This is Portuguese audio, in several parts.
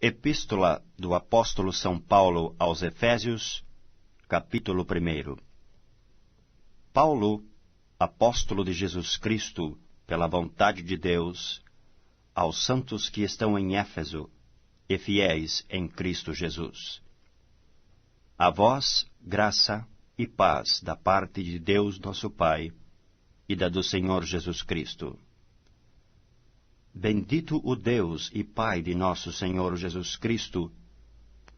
Epístola do Apóstolo São Paulo aos Efésios, capítulo 1. Paulo, apóstolo de Jesus Cristo, pela vontade de Deus, aos santos que estão em Éfeso e fiéis em Cristo Jesus. A vós, graça e paz da parte de Deus nosso Pai e da do Senhor Jesus Cristo. Bendito o Deus e Pai de nosso Senhor Jesus Cristo,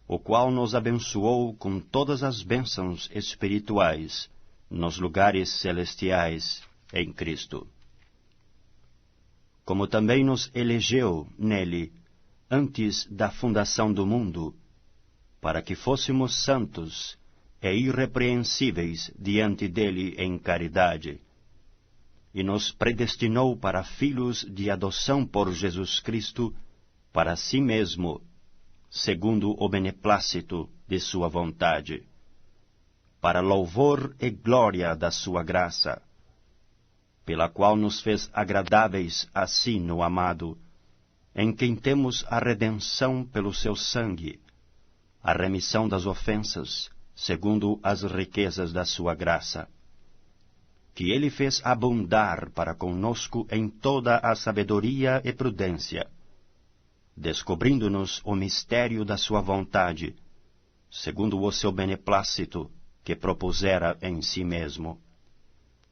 o qual nos abençoou com todas as bênçãos espirituais nos lugares celestiais em Cristo. Como também nos elegeu nele antes da fundação do mundo, para que fôssemos santos e irrepreensíveis diante dele em caridade, e nos predestinou para filhos de adoção por Jesus Cristo, para si mesmo, segundo o beneplácito de sua vontade, para louvor e glória da sua graça, pela qual nos fez agradáveis a si no amado, em quem temos a redenção pelo seu sangue, a remissão das ofensas, segundo as riquezas da sua graça, que ele fez abundar para conosco em toda a sabedoria e prudência, descobrindo-nos o mistério da sua vontade, segundo o seu beneplácito que propusera em si mesmo,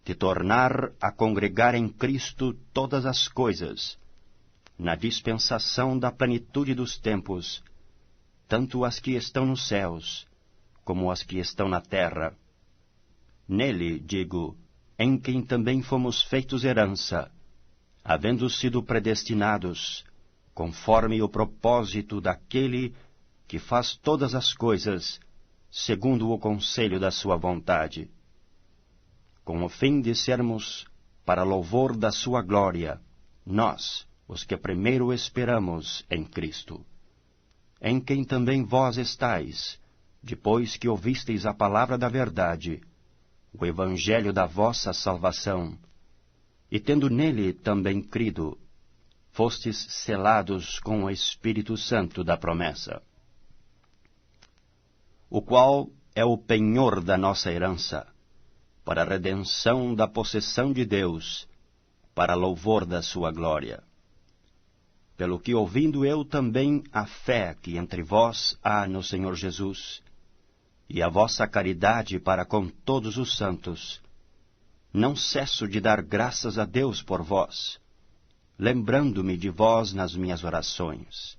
de tornar a congregar em Cristo todas as coisas, na dispensação da plenitude dos tempos, tanto as que estão nos céus, como as que estão na terra. Nele, digo, em quem também fomos feitos herança, havendo sido predestinados, conforme o propósito daquele que faz todas as coisas, segundo o conselho da sua vontade, com o fim de sermos, para louvor da sua glória, nós, os que primeiro esperamos em Cristo, em quem também vós estáis, depois que ouvisteis a palavra da verdade, o evangelho da vossa salvação, e tendo nele também crido, fostes selados com o Espírito Santo da promessa, o qual é o penhor da nossa herança, para a redenção da possessão de Deus, para louvor da sua glória. Pelo que ouvindo eu também a fé que entre vós há no Senhor Jesus, e a vossa caridade para com todos os santos, não cesso de dar graças a Deus por vós, lembrando-me de vós nas minhas orações,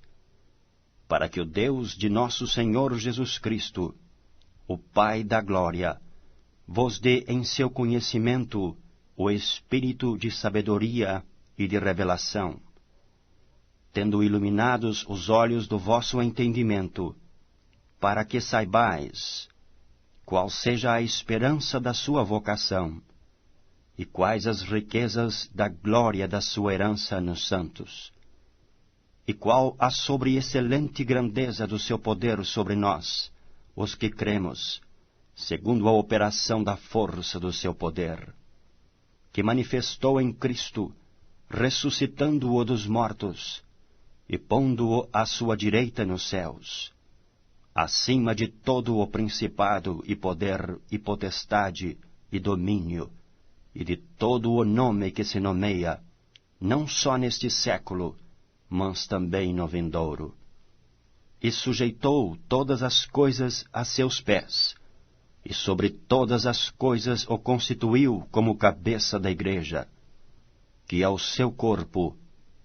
para que o Deus de nosso Senhor Jesus Cristo, o Pai da glória, vos dê em seu conhecimento o espírito de sabedoria e de revelação, tendo iluminados os olhos do vosso entendimento, para que saibais qual seja a esperança da sua vocação, e quais as riquezas da glória da sua herança nos santos, e qual a sobreexcelente grandeza do seu poder sobre nós, os que cremos, segundo a operação da força do seu poder, que manifestou em Cristo, ressuscitando-o dos mortos, e pondo-o à sua direita nos céus, acima de todo o principado e poder e potestade e domínio, e de todo o nome que se nomeia, não só neste século, mas também no vindouro. E sujeitou todas as coisas a seus pés, e sobre todas as coisas o constituiu como cabeça da igreja, que é o seu corpo,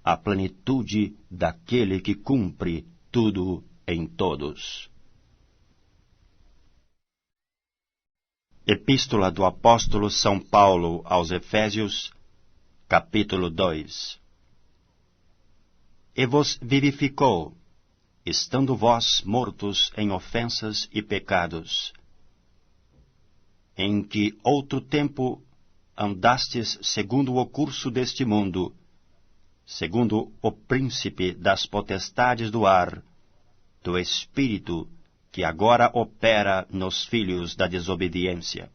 a plenitude daquele que cumpre tudo em todos. Epístola do Apóstolo São Paulo aos Efésios, capítulo 2. E vos vivificou, estando vós mortos em ofensas e pecados, em que outro tempo andastes segundo o curso deste mundo, segundo o príncipe das potestades do ar, do Espírito que agora opera nos filhos da desobediência,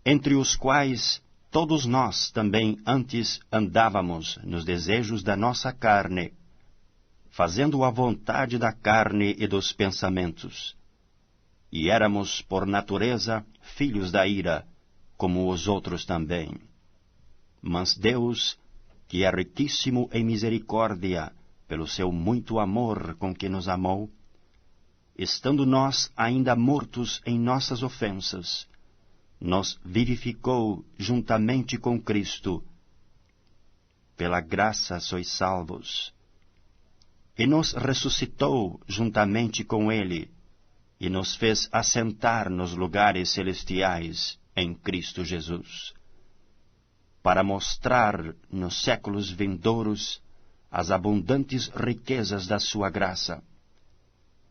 entre os quais todos nós também antes andávamos nos desejos da nossa carne, fazendo a vontade da carne e dos pensamentos. E éramos, por natureza, filhos da ira, como os outros também. Mas Deus, que é riquíssimo em misericórdia, pelo seu muito amor com que nos amou, estando nós ainda mortos em nossas ofensas, nos vivificou juntamente com Cristo. Pela graça sois salvos. E nos ressuscitou juntamente com Ele, e nos fez assentar nos lugares celestiais em Cristo Jesus, para mostrar nos séculos vindouros as abundantes riquezas da sua graça,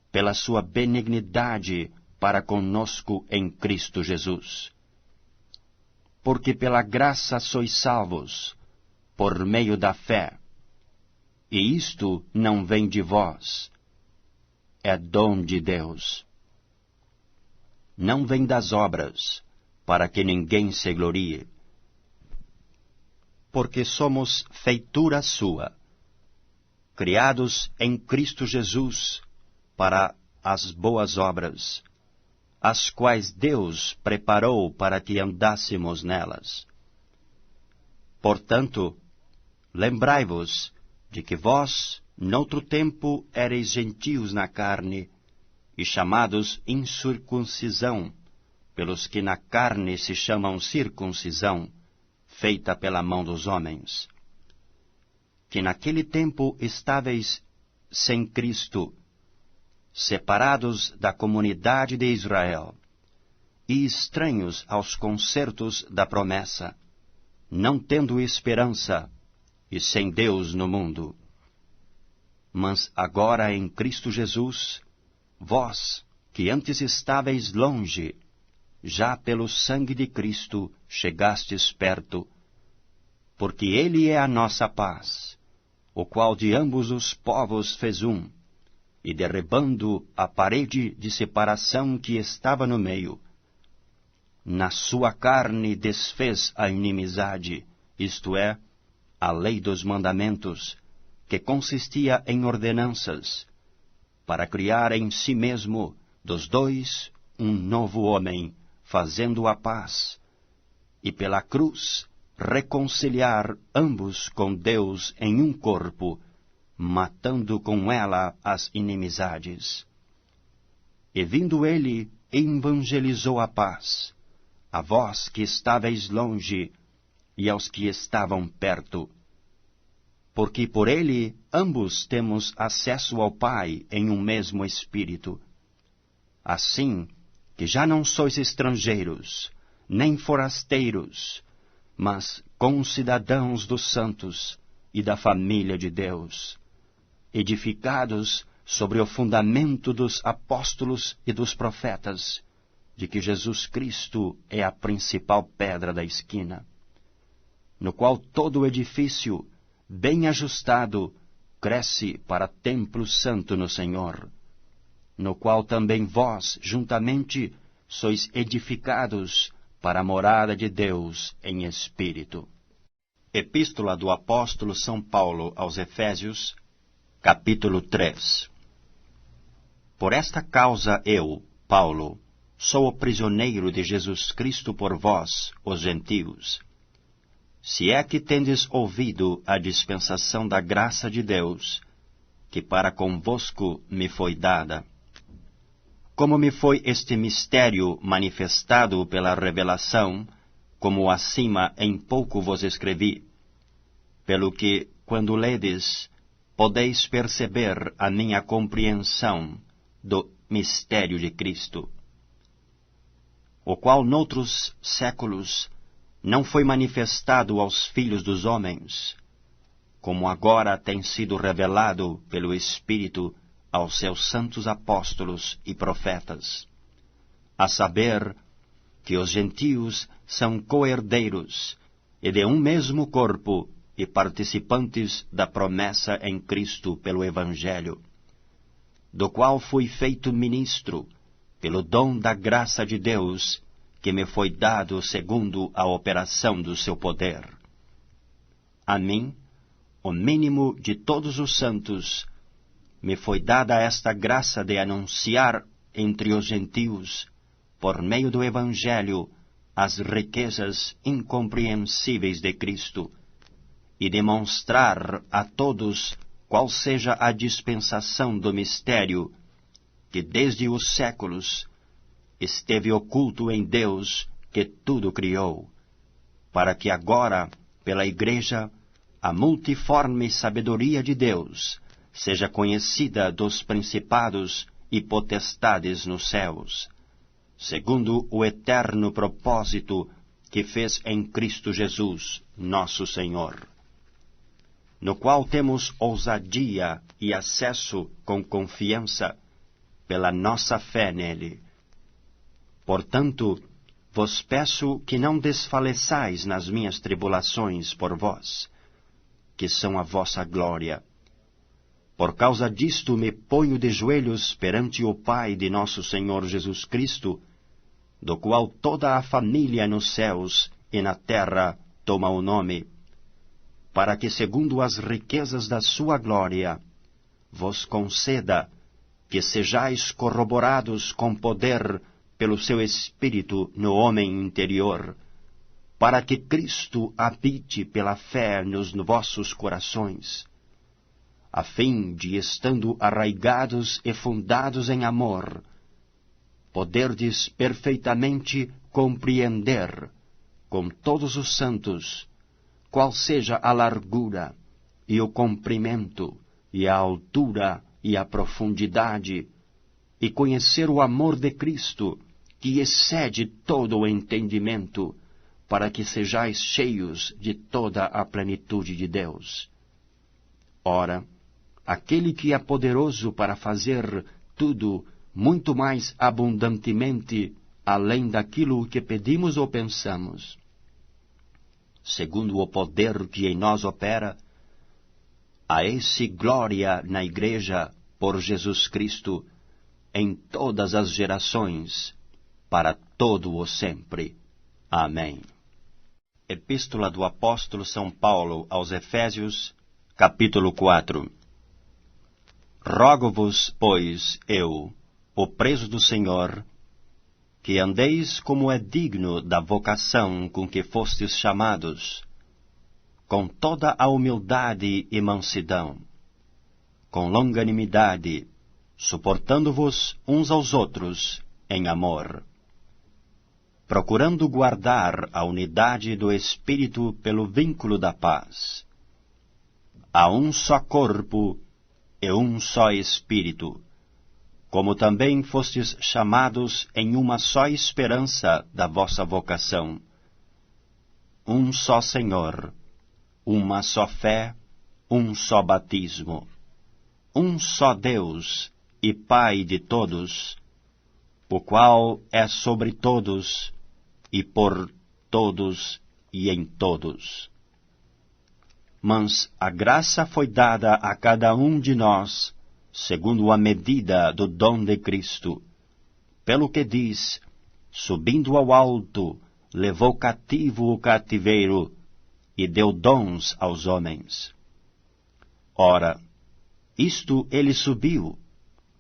pela sua benignidade para conosco em Cristo Jesus. Porque pela graça sois salvos, por meio da fé, e isto não vem de vós, é dom de Deus. Não vem das obras, para que ninguém se glorie. Porque somos feitura sua, criados em Cristo Jesus para as boas obras, as quais Deus preparou para que andássemos nelas. Portanto, lembrai-vos de que vós, noutro tempo, éreis gentios na carne, e chamados incircuncisão, pelos que na carne se chamam circuncisão, feita pela mão dos homens. Que naquele tempo estáveis sem Cristo, separados da comunidade de Israel, e estranhos aos concertos da promessa, não tendo esperança, e sem Deus no mundo. Mas agora em Cristo Jesus, vós, que antes estáveis longe, já pelo sangue de Cristo chegastes perto, porque Ele é a nossa paz, o qual de ambos os povos fez um, e derribando a parede de separação que estava no meio, na sua carne desfez a inimizade, isto é, a lei dos mandamentos, que consistia em ordenanças, para criar em si mesmo dos dois um novo homem, fazendo a paz, e pela cruz reconciliar ambos com Deus em um corpo, matando com ela as inimizades. E vindo ele, evangelizou a paz, a vós que estáveis longe, e aos que estavam perto. Porque por ele ambos temos acesso ao Pai em um mesmo Espírito. Assim que já não sois estrangeiros, nem forasteiros, mas concidadãos dos santos e da família de Deus, edificados sobre o fundamento dos apóstolos e dos profetas, de que Jesus Cristo é a principal pedra da esquina, no qual todo o edifício, bem ajustado, cresce para templo santo no Senhor, no qual também vós, juntamente, sois edificados para a morada de Deus em Espírito. Epístola do Apóstolo São Paulo aos Efésios, capítulo 3. Por esta causa eu, Paulo, sou o prisioneiro de Jesus Cristo por vós, os gentios. Se é que tendes ouvido a dispensação da graça de Deus, que para convosco me foi dada. Como me foi este mistério manifestado pela revelação, como acima em pouco vos escrevi, pelo que, quando ledes, podeis perceber a minha compreensão do mistério de Cristo, o qual noutros séculos não foi manifestado aos filhos dos homens, como agora tem sido revelado pelo Espírito aos seus santos apóstolos e profetas, a saber, que os gentios são co-herdeiros e de um mesmo corpo e participantes da promessa em Cristo pelo Evangelho, do qual fui feito ministro, pelo dom da graça de Deus, que me foi dado segundo a operação do seu poder. A mim, o mínimo de todos os santos, me foi dada esta graça de anunciar entre os gentios, por meio do Evangelho, as riquezas incompreensíveis de Cristo, e demonstrar a todos qual seja a dispensação do mistério, que desde os séculos esteve oculto em Deus, que tudo criou, para que agora, pela Igreja, a multiforme sabedoria de Deus seja conhecida dos principados e potestades nos céus, segundo o eterno propósito que fez em Cristo Jesus, nosso Senhor, no qual temos ousadia e acesso com confiança pela nossa fé nele. Portanto, vos peço que não desfaleçais nas minhas tribulações por vós, que são a vossa glória. Por causa disto me ponho de joelhos perante o Pai de nosso Senhor Jesus Cristo, do qual toda a família nos céus e na terra toma o nome, para que, segundo as riquezas da sua glória, vos conceda que sejais corroborados com poder pelo seu Espírito no homem interior, para que Cristo habite pela fé nos vossos corações, a fim de, estando arraigados e fundados em amor, poderdes perfeitamente compreender, com todos os santos, qual seja a largura, e o comprimento, e a altura, e a profundidade, e conhecer o amor de Cristo, que excede todo o entendimento, para que sejais cheios de toda a plenitude de Deus. Ora, aquele que é poderoso para fazer tudo muito mais abundantemente, além daquilo que pedimos ou pensamos, segundo o poder que em nós opera, a esse glória na Igreja por Jesus Cristo, em todas as gerações, para todo o sempre. Amém. Epístola do Apóstolo São Paulo aos Efésios, capítulo 4. Rogo-vos, pois, eu, o preso do Senhor, que andeis como é digno da vocação com que fostes chamados, com toda a humildade e mansidão, com longanimidade, suportando-vos uns aos outros em amor, procurando guardar a unidade do Espírito pelo vínculo da paz. Há um só corpo e um só Espírito, como também fostes chamados em uma só esperança da vossa vocação. Um só Senhor, uma só fé, um só batismo, um só Deus e Pai de todos, o qual é sobre todos, e por todos e em todos. Mas a graça foi dada a cada um de nós, segundo a medida do dom de Cristo. Pelo que diz, subindo ao alto, levou cativo o cativeiro, e deu dons aos homens. Ora, isto ele subiu,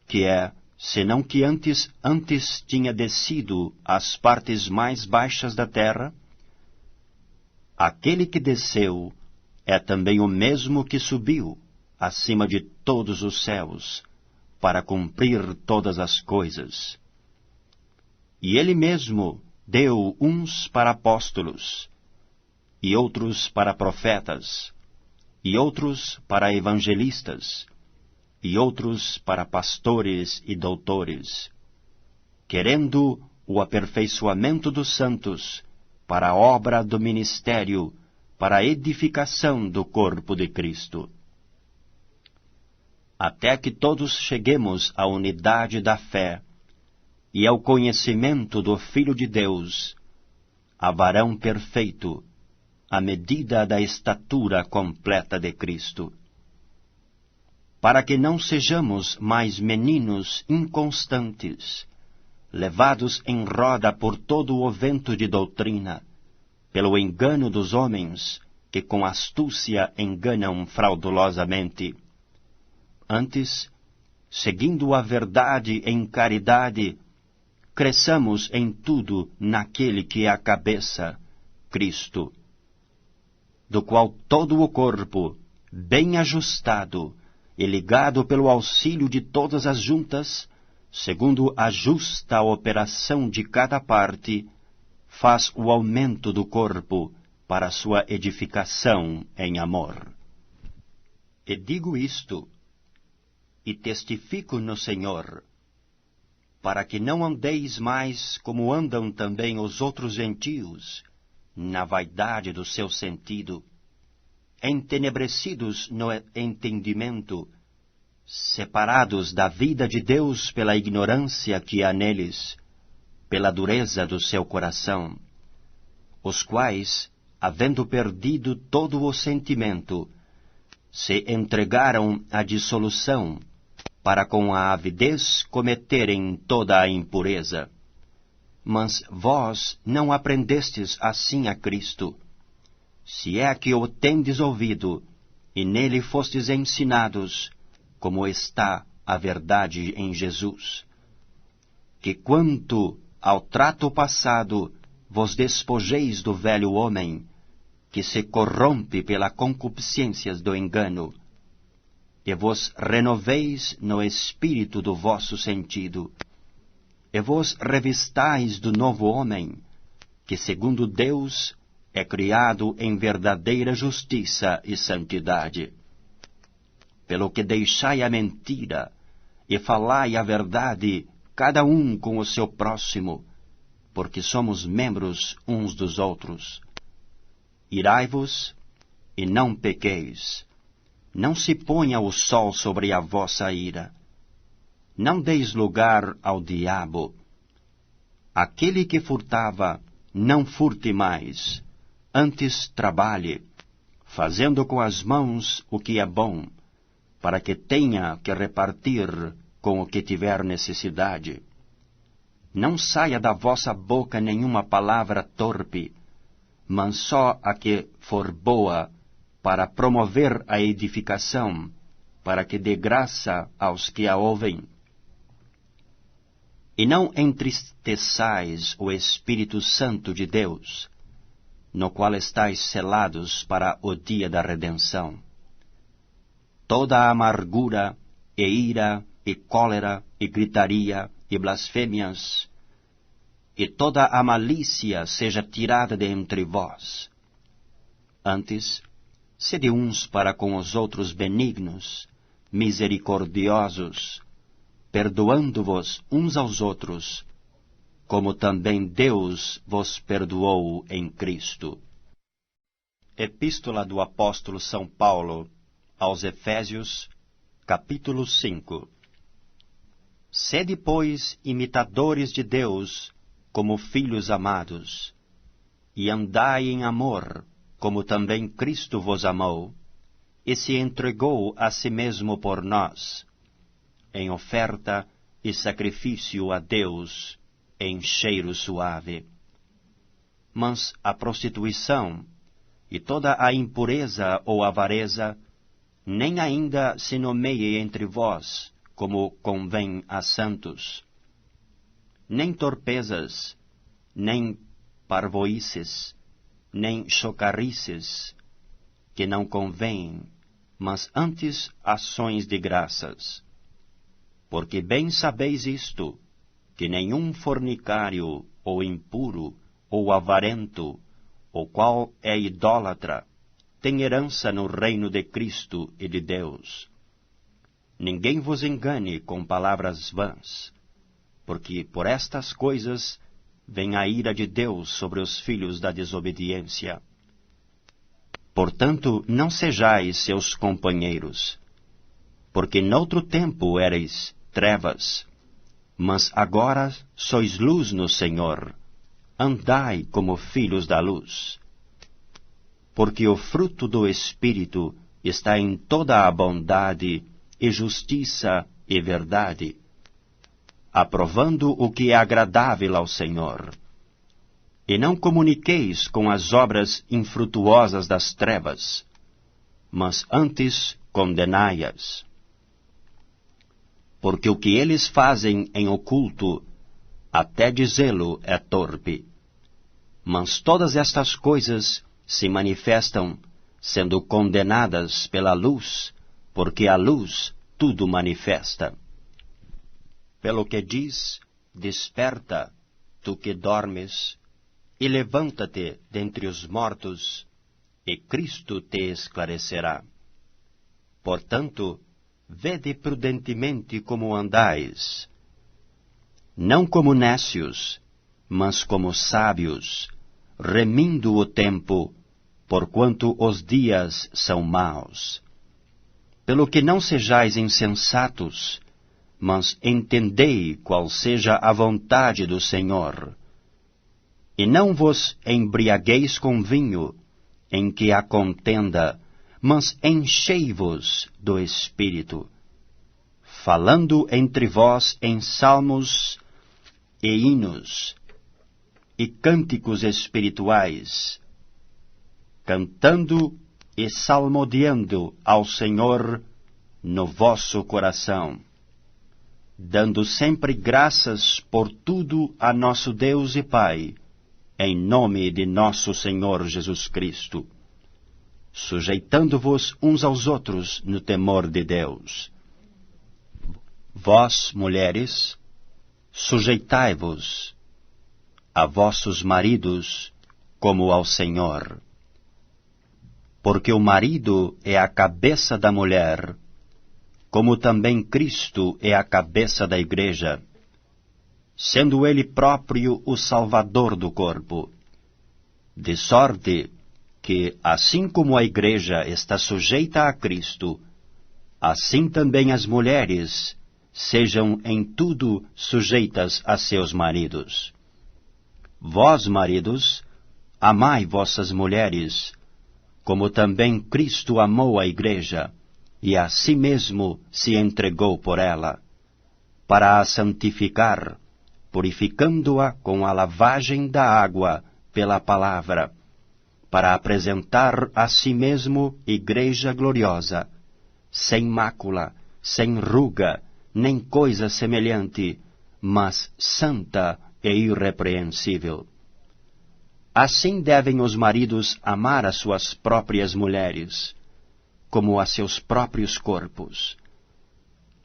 que é, senão que antes tinha descido às partes mais baixas da terra? Aquele que desceu é também o mesmo que subiu acima de todos os céus, para cumprir todas as coisas. E ele mesmo deu uns para apóstolos, e outros para profetas, e outros para evangelistas, e outros para pastores e doutores, querendo o aperfeiçoamento dos santos, para a obra do ministério, para a edificação do corpo de Cristo, até que todos cheguemos à unidade da fé e ao conhecimento do Filho de Deus, a varão perfeito, à medida da estatura completa de Cristo, para que não sejamos mais meninos inconstantes, levados em roda por todo o vento de doutrina, pelo engano dos homens, que com astúcia enganam fraudulosamente. Antes, seguindo a verdade em caridade, cresçamos em tudo naquele que é a cabeça, Cristo, do qual todo o corpo, bem ajustado e ligado pelo auxílio de todas as juntas, segundo a justa operação de cada parte, faz o aumento do corpo para sua edificação em amor. E digo isto, e testifico no Senhor, para que não andeis mais como andam também os outros gentios, na vaidade do seu sentido, entenebrecidos no entendimento, separados da vida de Deus pela ignorância que há neles, pela dureza do seu coração, os quais, havendo perdido todo o sentimento, se entregaram à dissolução, para com a avidez cometerem toda a impureza. Mas vós não aprendestes assim a Cristo, se é que o tendes ouvido, e nele fostes ensinados, como está a verdade em Jesus, que quanto ao trato passado vos despojeis do velho homem, que se corrompe pela concupiscência do engano, e vos renoveis no espírito do vosso sentido, e vos revistais do novo homem, que segundo Deus é criado em verdadeira justiça e santidade. Pelo que deixai a mentira, e falai a verdade, cada um com o seu próximo, porque somos membros uns dos outros. Irai-vos, e não pequeis. Não se ponha o sol sobre a vossa ira. Não deis lugar ao diabo. Aquele que furtava, não furte mais. Antes trabalhe, fazendo com as mãos o que é bom, para que tenha que repartir com o que tiver necessidade. Não saia da vossa boca nenhuma palavra torpe, mas só a que for boa, para promover a edificação, para que dê graça aos que a ouvem. E não entristeçais o Espírito Santo de Deus, no qual estáis selados para o dia da redenção. Toda a amargura, e ira, e cólera, e gritaria, e blasfêmias, e toda a malícia seja tirada de entre vós. Antes, sede uns para com os outros benignos, misericordiosos, perdoando-vos uns aos outros, como também Deus vos perdoou em Cristo. Epístola do Apóstolo São Paulo aos Efésios, capítulo 5. Sede, pois, imitadores de Deus, como filhos amados, e andai em amor, como também Cristo vos amou, e se entregou a si mesmo por nós, em oferta e sacrifício a Deus, em cheiro suave. Mas a prostituição, e toda a impureza ou avareza, nem ainda se nomeie entre vós, como convém a santos. Nem torpezas, nem parvoices, nem chocarrices, que não convêm, mas antes ações de graças. Porque bem sabeis isto, que nenhum fornicário, ou impuro, ou avarento, ou qual é idólatra, tem herança no reino de Cristo e de Deus. Ninguém vos engane com palavras vãs, porque por estas coisas vem a ira de Deus sobre os filhos da desobediência. Portanto, não sejais seus companheiros, porque noutro tempo erais trevas, mas agora sois luz no Senhor. Andai como filhos da luz. Porque o fruto do Espírito está em toda a bondade e justiça e verdade, aprovando o que é agradável ao Senhor. E não comuniqueis com as obras infrutuosas das trevas, mas antes condenai-as. porque o que eles fazem em oculto, até dizê-lo é torpe. Mas todas estas coisas se manifestam, sendo condenadas pela luz, porque a luz tudo manifesta. Pelo que diz, desperta, tu que dormes, e levanta-te dentre os mortos, e Cristo te esclarecerá. Portanto, vede prudentemente como andais, não como nécios, mas como sábios, remindo o tempo, porquanto os dias são maus. Pelo que não sejais insensatos, mas entendei qual seja a vontade do Senhor. E não vos embriagueis com vinho, em que há contenda, mas enchei-vos do Espírito, falando entre vós em salmos e hinos e cânticos espirituais, cantando e salmodiando ao Senhor no vosso coração, dando sempre graças por tudo a nosso Deus e Pai, em nome de nosso Senhor Jesus Cristo, sujeitando-vos uns aos outros no temor de Deus. Vós, mulheres, sujeitai-vos a vossos maridos como ao Senhor. Porque o marido é a cabeça da mulher, como também Cristo é a cabeça da igreja, sendo ele próprio o Salvador do corpo. De sorte que, assim como a igreja está sujeita a Cristo, assim também as mulheres sejam em tudo sujeitas a seus maridos. Vós, maridos, amai vossas mulheres, como também Cristo amou a igreja, e a si mesmo se entregou por ela, para a santificar, purificando-a com a lavagem da água pela palavra, para apresentar a si mesmo igreja gloriosa, sem mácula, sem ruga, nem coisa semelhante, mas santa e irrepreensível. Assim devem os maridos amar as suas próprias mulheres, como a seus próprios corpos.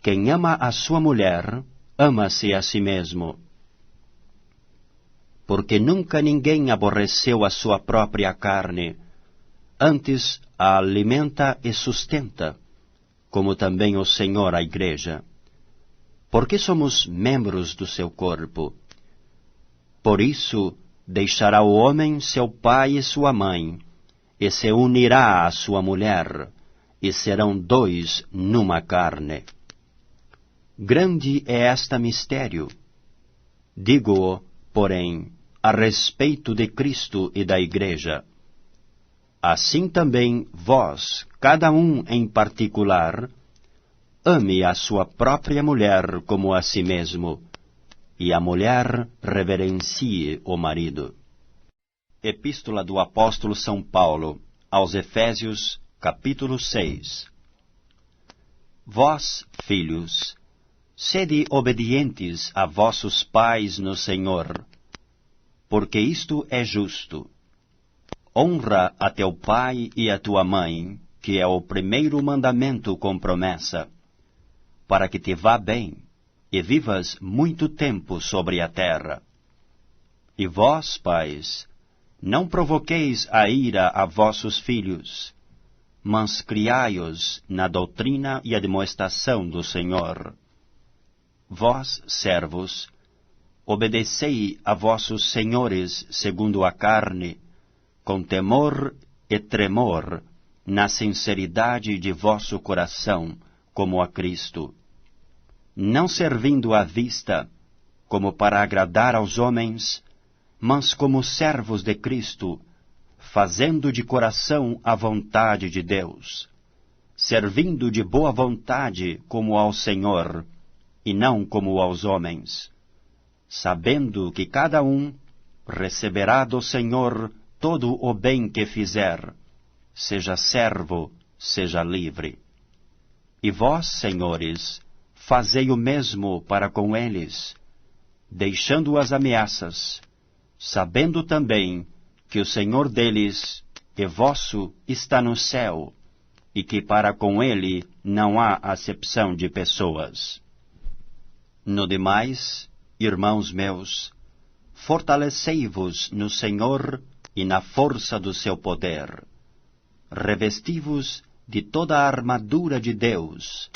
Quem ama a sua mulher, ama-se a si mesmo. Porque nunca ninguém aborreceu a sua própria carne, antes a alimenta e sustenta, como também o Senhor a igreja. Porque somos membros do seu corpo. Por isso, deixará o homem seu pai e sua mãe, e se unirá à sua mulher, e serão dois numa carne. Grande é este mistério. Digo-o, porém, a respeito de Cristo e da Igreja. Assim também vós, cada um em particular, ame a sua própria mulher como a si mesmo, e a mulher reverencie o marido. Epístola do Apóstolo São Paulo aos Efésios, capítulo 6. Vós, filhos, sede obedientes a vossos pais no Senhor, porque isto é justo. Honra a teu pai e a tua mãe, que é o primeiro mandamento com promessa, para que te vá bem, e vivas muito tempo sobre a terra. E vós, pais, não provoqueis a ira a vossos filhos, mas criai-os na doutrina e admoestação do Senhor. Vós, servos, obedecei a vossos senhores segundo a carne, com temor e tremor, na sinceridade de vosso coração, como a Cristo, não servindo à vista, como para agradar aos homens, mas como servos de Cristo, fazendo de coração a vontade de Deus, servindo de boa vontade como ao Senhor, e não como aos homens, sabendo que cada um receberá do Senhor todo o bem que fizer, seja servo, seja livre. E vós, senhores, fazei o mesmo para com eles, deixando as ameaças, sabendo também que o Senhor deles e vosso está no céu, e que para com ele não há acepção de pessoas. No demais, irmãos meus, fortalecei-vos no Senhor e na força do seu poder. Revesti-vos de toda a armadura de Deus,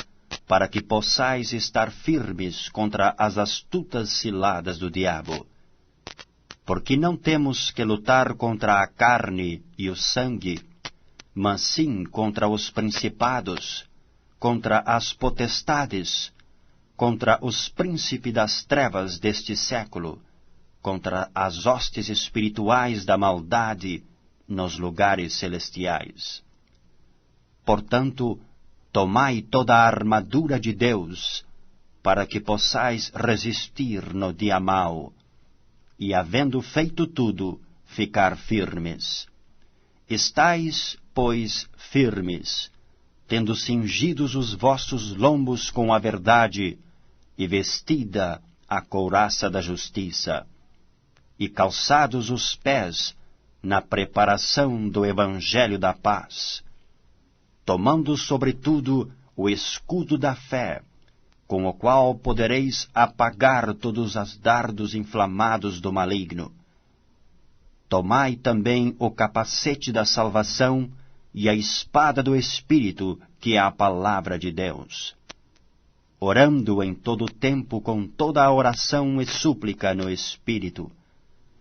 para que possais estar firmes contra as astutas ciladas do diabo. Porque não temos que lutar contra a carne e o sangue, mas sim contra os principados, contra as potestades, contra os príncipes das trevas deste século, contra as hostes espirituais da maldade nos lugares celestiais. Portanto, tomai toda a armadura de Deus, para que possais resistir no dia mau, e, havendo feito tudo, ficar firmes. Estais, pois, firmes, tendo cingidos os vossos lombos com a verdade, e vestida a couraça da justiça, e calçados os pés na preparação do Evangelho da paz, tomando sobretudo o escudo da fé, com o qual podereis apagar todos os dardos inflamados do maligno. Tomai também o capacete da salvação e a espada do Espírito, que é a palavra de Deus, orando em todo o tempo com toda a oração e súplica no Espírito,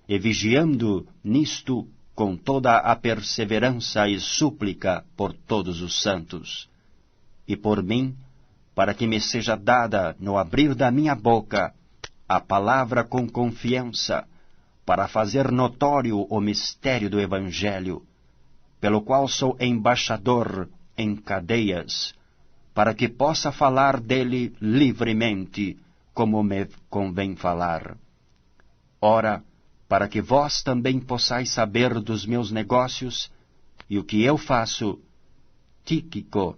e vigiando nisto com toda a perseverança e súplica por todos os santos, e por mim, para que me seja dada, no abrir da minha boca, a palavra com confiança, para fazer notório o mistério do Evangelho, pelo qual sou embaixador em cadeias, para que possa falar dele livremente, como me convém falar. Ora, para que vós também possais saber dos meus negócios e o que eu faço, Tíquico,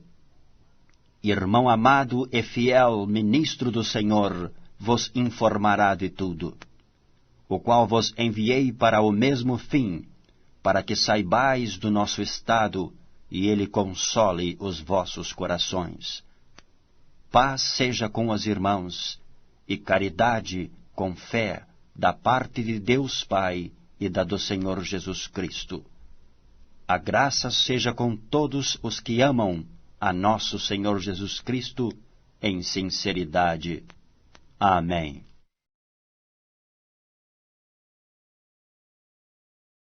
irmão amado e fiel ministro do Senhor, vos informará de tudo, o qual vos enviei para o mesmo fim, para que saibais do nosso estado, e ele console os vossos corações. Paz seja com os irmãos, e caridade com fé, da parte de Deus Pai e da do Senhor Jesus Cristo. A graça seja com todos os que amam a nosso Senhor Jesus Cristo em sinceridade. Amém.